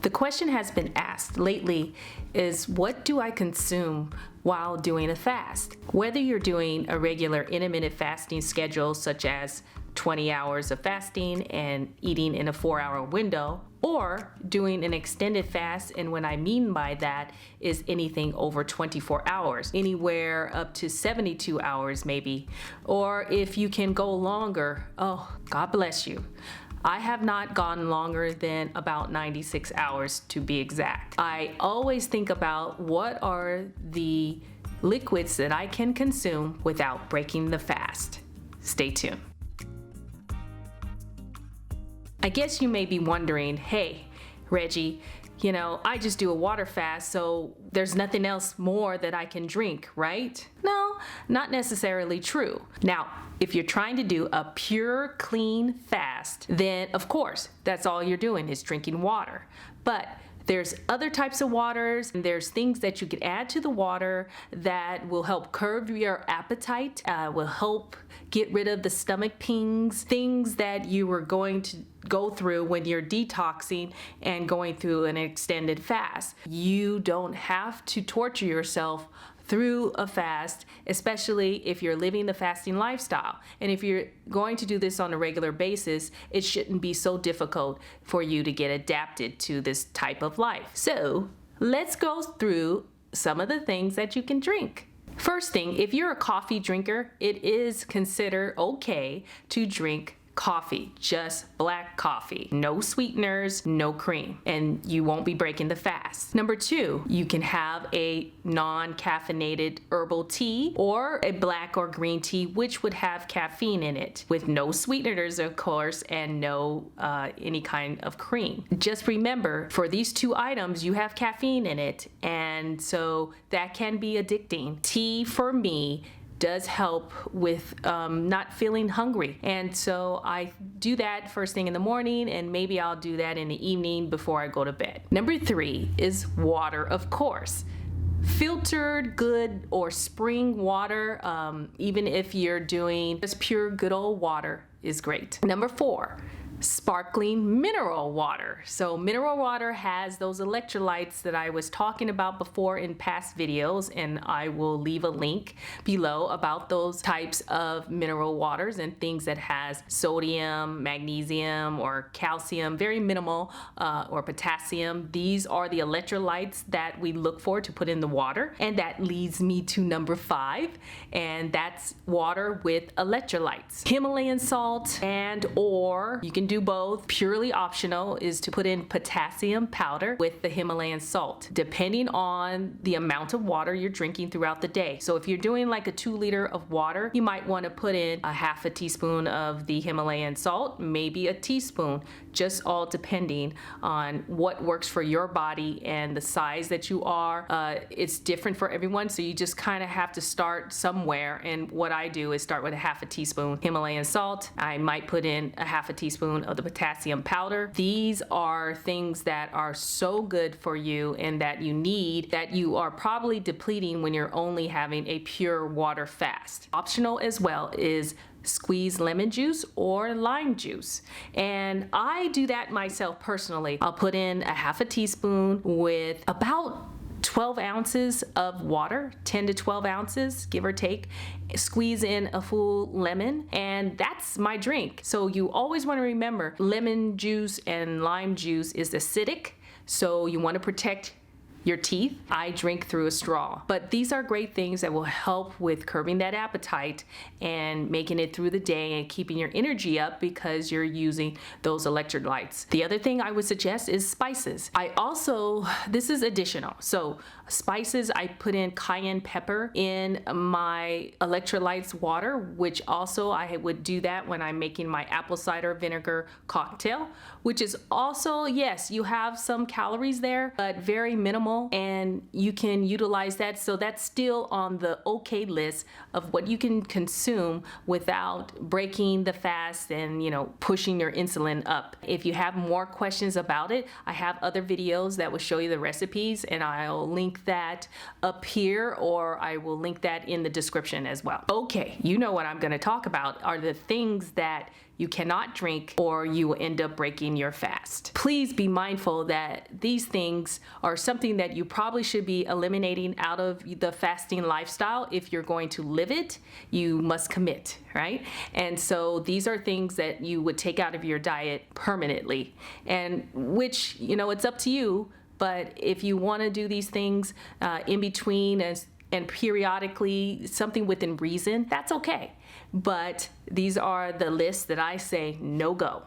The question has been asked lately is, what do I consume while doing a fast? Whether you're doing a regular intermittent fasting schedule, such as 20 hours of fasting and eating in a 4-hour window, or doing an extended fast, and what I mean by that is anything over 24 hours, anywhere up to 72 hours maybe, or if you can go longer, oh, God bless you. I have not gone longer than about 96 hours to be exact. I always think about what are the liquids that I can consume without breaking the fast. Stay tuned. I guess you may be wondering, hey, Reggie, I just do a water fast, so there's nothing else more that I can drink, right? No, not necessarily true. Now, if you're trying to do a pure, clean fast, then of course, that's all you're doing is drinking water. But there's other types of waters, and there's things that you can add to the water that will help curb your appetite, will help get rid of the stomach pings, things that you were going to go through when you're detoxing and going through an extended fast. You don't have to torture yourself through a fast, especially if you're living the fasting lifestyle. And if you're going to do this on a regular basis, it shouldn't be so difficult for you to get adapted to this type of life. So let's go through some of the things that you can drink. First thing, if you're a coffee drinker, it is considered okay to drink coffee, just black coffee, no sweeteners, no cream, and you won't be breaking the fast. Number 2, you can have a non-caffeinated herbal tea or a black or green tea, which would have caffeine in it, with no sweeteners, of course, and no any kind of cream. Just remember, for these 2 items, you have caffeine in it, and so that can be addicting. Tea, for me, does help with not feeling hungry, and so I do that first thing in the morning, and maybe I'll do that in the evening before I go to bed. Number 3 is water, of course. Filtered good or spring water, even if you're doing just pure good old water, is great. Number 4, sparkling mineral water. So mineral water has those electrolytes that I was talking about before in past videos, and I will leave a link below about those types of mineral waters and things that has sodium, magnesium, or calcium, very minimal, or potassium. These are the electrolytes that we look for to put in the water, and that leads me to number 5, and that's water with electrolytes. Himalayan salt, and or you can do both. Purely optional is to put in potassium powder with the Himalayan salt, depending on the amount of water you're drinking throughout the day. So if you're doing like a 2 liter of water, you might want to put in a half a teaspoon of the Himalayan salt, maybe a teaspoon, just all depending on what works for your body and the size that you are. It's different for everyone, so you just kind of have to start somewhere, and what I do is start with a half a teaspoon Himalayan salt. I might put in a half a teaspoon of the potassium powder. These are things that are so good for you and that you need, that you are probably depleting when you're only having a pure water fast. Optional as well is squeeze lemon juice or lime juice, and I do that myself personally. I'll put in a half a teaspoon with about 12 ounces of water, 10 to 12 ounces, give or take. Squeeze in a full lemon, and that's my drink. So you always want to remember, lemon juice and lime juice is acidic, so you want to protect your teeth. I drink through a straw. But these are great things that will help with curbing that appetite and making it through the day and keeping your energy up because you're using those electrolytes. The other thing I would suggest is spices. This is additional. So spices, I put in cayenne pepper in my electrolytes water, which also I would do that when I'm making my apple cider vinegar cocktail, which is also, yes, you have some calories there, but very minimal, and you can utilize that. So that's still on the okay list of what you can consume without breaking the fast and, pushing your insulin up. If you have more questions about it, I have other videos that will show you the recipes, and I'll link that up here, or I will link that in the description as well. Okay, you know what I'm going to talk about are the things that you cannot drink, or you will end up breaking your fast. Please be mindful that these things are something that you probably should be eliminating out of the fasting lifestyle. If you're going to live it, you must commit, right? And so these are things that you would take out of your diet permanently, and which, it's up to you. But if you want to do these things in between and periodically, something within reason, that's okay. But these are the lists that I say no go.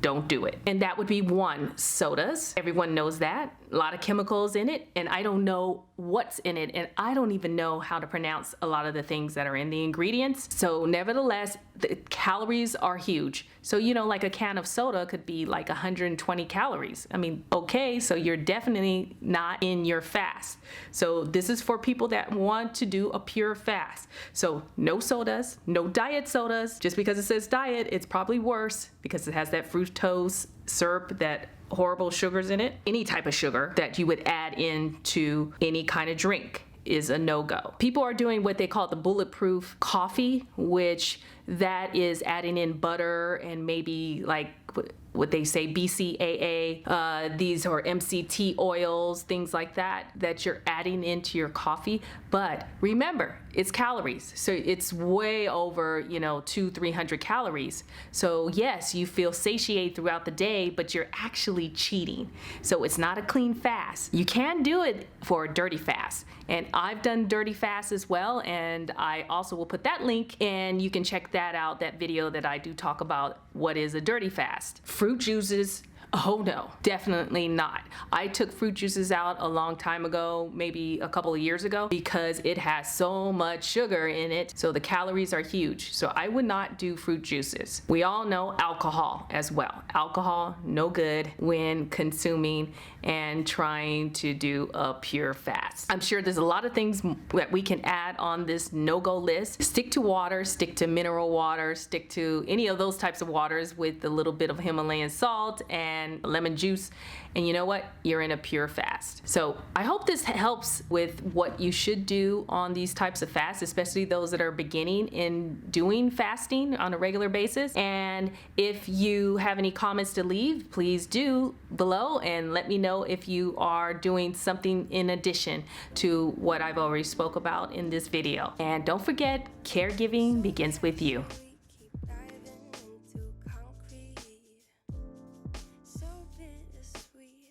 Don't do it. And that would be 1, sodas. Everyone knows that. A lot of chemicals in it, and I don't know what's in it, and I don't even know how to pronounce a lot of the things that are in the ingredients. So nevertheless, the calories are huge. So, like a can of soda could be like 120 calories. I mean, okay, so you're definitely not in your fast. So this is for people that want to do a pure fast. So no sodas, no diet sodas. Just because it says diet, it's probably worse because it has that fructose syrup, that horrible sugars in it. Any type of sugar that you would add into any kind of drink is a no-go. People are doing what they call the bulletproof coffee, which that is adding in butter and maybe like what they say BCAA, these are MCT oils, things like that you're adding into your coffee. But remember, it's calories. So it's way over, 200-300 calories. So yes, you feel satiated throughout the day, but you're actually cheating. So it's not a clean fast. You can do it for a dirty fast. And I've done dirty fasts as well. And I also will put that link, and you can check that out, that video that I do talk about what is a dirty fast. Fruit juices, oh no, definitely not. I took fruit juices out a long time ago, maybe a couple of years ago, because it has so much sugar in it. So the calories are huge. So I would not do fruit juices. We all know alcohol as well. Alcohol, no good when consuming and trying to do a pure fast. I'm sure there's a lot of things that we can add on this no-go list. Stick to water, stick to mineral water, stick to any of those types of waters with a little bit of Himalayan salt and lemon juice, and you know what? You're in a pure fast. So I hope this helps with what you should do on these types of fasts, especially those that are beginning in doing fasting on a regular basis. And if you have any comments to leave, please do below and let me know if you are doing something in addition to what I've already spoke about in this video. And don't forget, caregiving begins with you.